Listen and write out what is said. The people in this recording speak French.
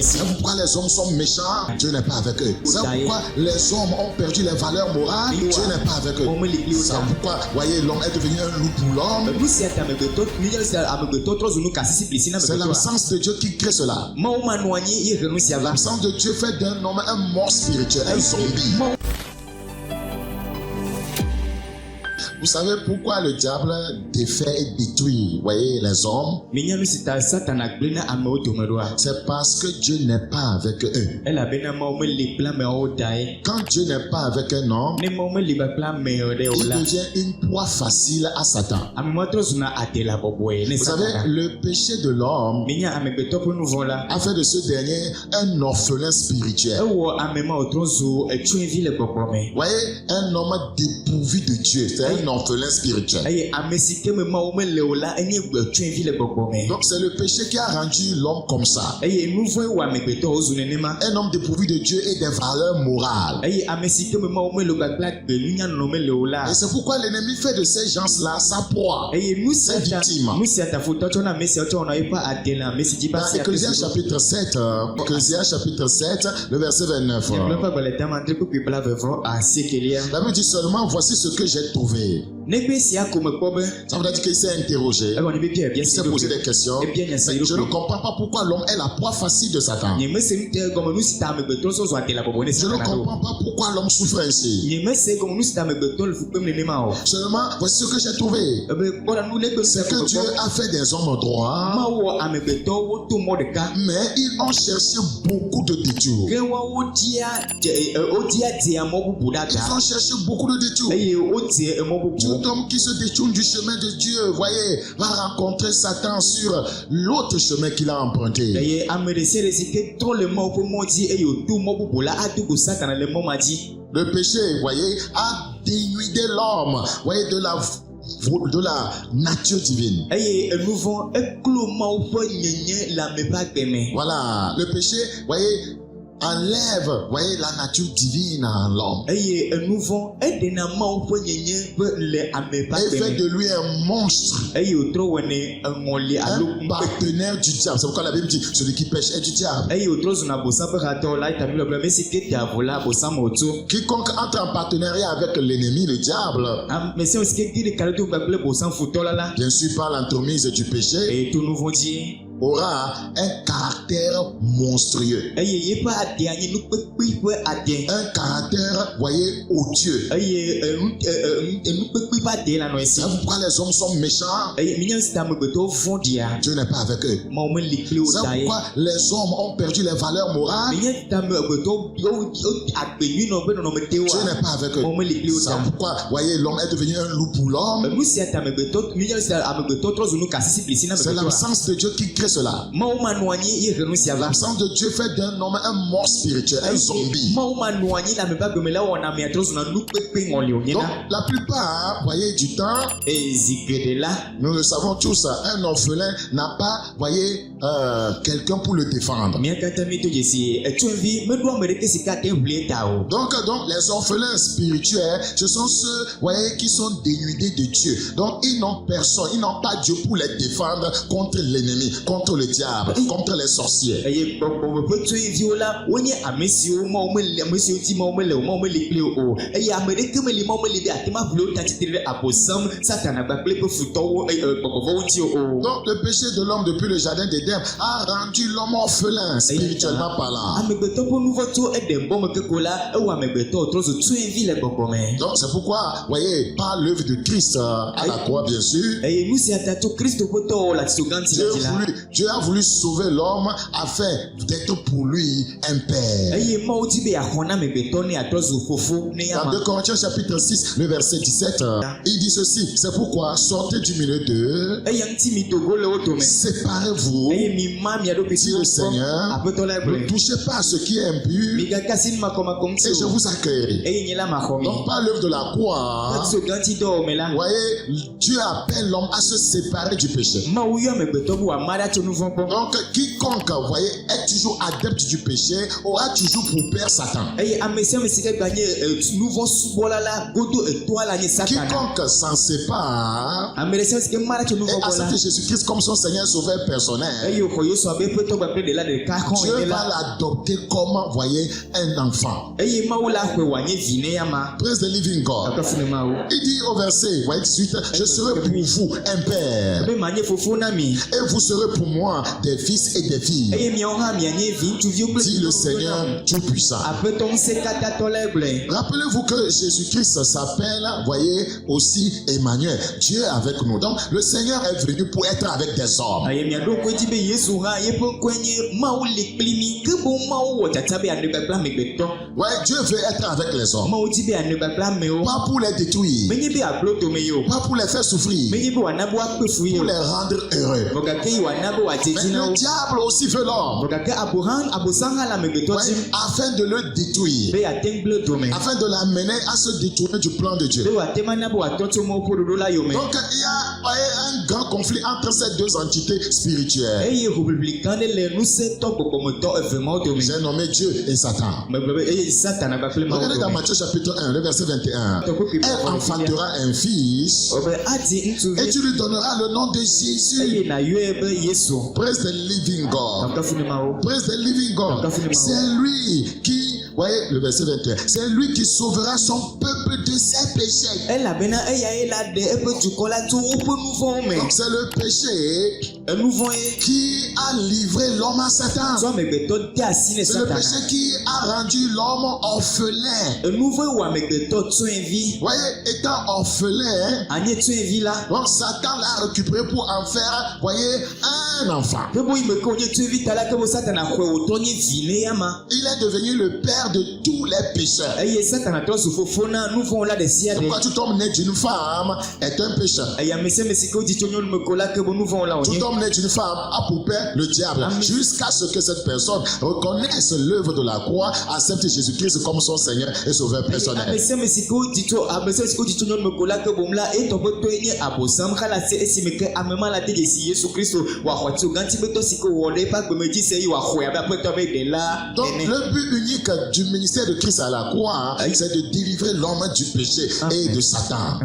C'est pourquoi les hommes sont méchants, Dieu n'est pas avec eux. C'est pourquoi les hommes ont perdu les valeurs morales, Dieu n'est pas avec eux. C'est pourquoi, voyez, l'homme est devenu un loup pour l'homme. C'est l'absence de Dieu qui crée cela. L'absence de Dieu fait d'un homme un mort spirituel, un zombie. Vous savez pourquoi le diable défait et détruit, voyez, les hommes? C'est parce que Dieu n'est pas avec eux. Quand Dieu n'est pas avec un homme, il devient une proie facile à Satan. Vous savez, le péché de l'homme a fait de ce dernier un orphelin spirituel. Vous voyez, un homme dépourvu de Dieu, c'est un orphelin spirituel. Donc c'est le péché qui a rendu l'homme comme ça. Un homme dépourvu de Dieu et des valeurs morales. Et c'est pourquoi l'ennemi fait de ces gens-là sa proie, ses victimes. Dans Ecclésiaste chapitre 7, le verset 29. La Bible dit seulement, voici ce que j'ai trouvé. Ça veut dire qu'il s'est interrogé, il s'est posé des questions. Mais je ne comprends pas pourquoi l'homme est la proie facile de Satan. Je ne comprends pas pourquoi l'homme souffre ainsi. Seulement, voici ce que j'ai trouvé. C'est que Dieu a fait des hommes droits, mais ils ont cherché beaucoup de détours. Ils ont cherché beaucoup de détours. Tout homme qui se détourne du chemin de Dieu, voyez, va rencontrer Satan sur l'autre chemin qu'il a emprunté. Le péché, voyez, a dénudé l'homme, voyez, de la nature divine. Voilà, le péché, voyez, enlève, voyez, la nature divine en l'homme. Et fait de lui un monstre, un partenaire du diable. C'est pourquoi la Bible dit celui qui pêche est du diable. Quiconque entre en partenariat avec l'ennemi, le diable, bien sûr par l'entremise du péché, aura un caractère monstrueux. Un caractère, voyez, odieux. C'est pourquoi les hommes sont méchants. Dieu n'est pas avec eux. C'est pourquoi les hommes ont perdu les valeurs morales. Dieu n'est pas avec eux. C'est pourquoi, voyez, l'homme est devenu un loup pour l'homme. C'est l'absence de Dieu qui crée cela. L'absence de Dieu fait d'un homme un mort spirituel, un zombie. Donc la plupart, voyez, du temps, nous le savons tous, un orphelin n'a pas, voyez, quelqu'un pour le défendre. Donc les orphelins spirituels, ce sont ceux, voyez, qui sont dénudés de Dieu. Donc ils n'ont personne, ils n'ont pas Dieu pour les défendre contre l'ennemi, contre le diable, contre les sorciers. Donc le péché de l'homme depuis le jardin d'Éden a rendu l'homme orphelin, spirituellement parlant. Donc c'est pourquoi, voyez, par l'œuvre de Christ à la croix, bien sûr, Dieu a voulu sauver l'homme afin d'être pour lui un père. Dans 2 Corinthiens chapitre 6, le verset 17, il dit ceci: c'est pourquoi sortez du milieu d'eux, séparez-vous, dit le Seigneur, ne touchez pas à ce qui est impur, et je vous accueillerai. Donc par l'œuvre de la croix, voyez, Dieu appelle l'homme à se séparer du péché. Donc, quiconque, vous voyez, est toujours adepte du péché, aura toujours pour père Satan. Quiconque s'en sépare et accepte Jésus-Christ comme son Seigneur Sauveur personnel, Dieu va l'adopter comme, vous voyez, un enfant. Praise the living God. Il dit au verset 18, je serai pour vous un père et vous serez pour moi des fils et des filles, dit le Seigneur Tout-Puissant. Rappelez-vous que Jésus-Christ s'appelle, voyez, aussi Emmanuel, Dieu avec nous. Donc le Seigneur est venu pour être avec des hommes. Ouais, Dieu veut être avec les hommes, pas pour les détruire, pas pour les faire souffrir, pour les rendre heureux. Mais le diable aussi veut l'homme, afin de le détruire, afin de l'amener à se détourner du plan de Dieu. Donc il y a un grand conflit entre ces deux entités spirituelles. J'ai nommé Dieu et Satan. Regardez dans Matthieu chapitre 1, le verset 21. Elle enfantera un fils et tu lui donneras le nom de Jésus. Praise the living God. Praise the living God. C'est lui qui, voyez le verset 21, c'est lui qui sauvera son peuple de ses péchés. Donc c'est le péché qui a livré l'homme à Satan. C'est le péché qui a rendu l'homme orphelin. Voyez, étant orphelin, donc Satan l'a récupéré pour en faire, voyez, un enfant. Il est devenu le père de tous les pécheurs. Pourquoi tout homme né d'une femme est un pécheur? Tout homme né d'une femme a pour père le diable, jusqu'à ce que cette personne reconnaisse l'œuvre de la croix, accepte Jésus-Christ comme son Seigneur et Sauveur personnel. Donc le but unique du ministère de Christ à la croix, c'est de délivrer l'homme du péché et de Satan.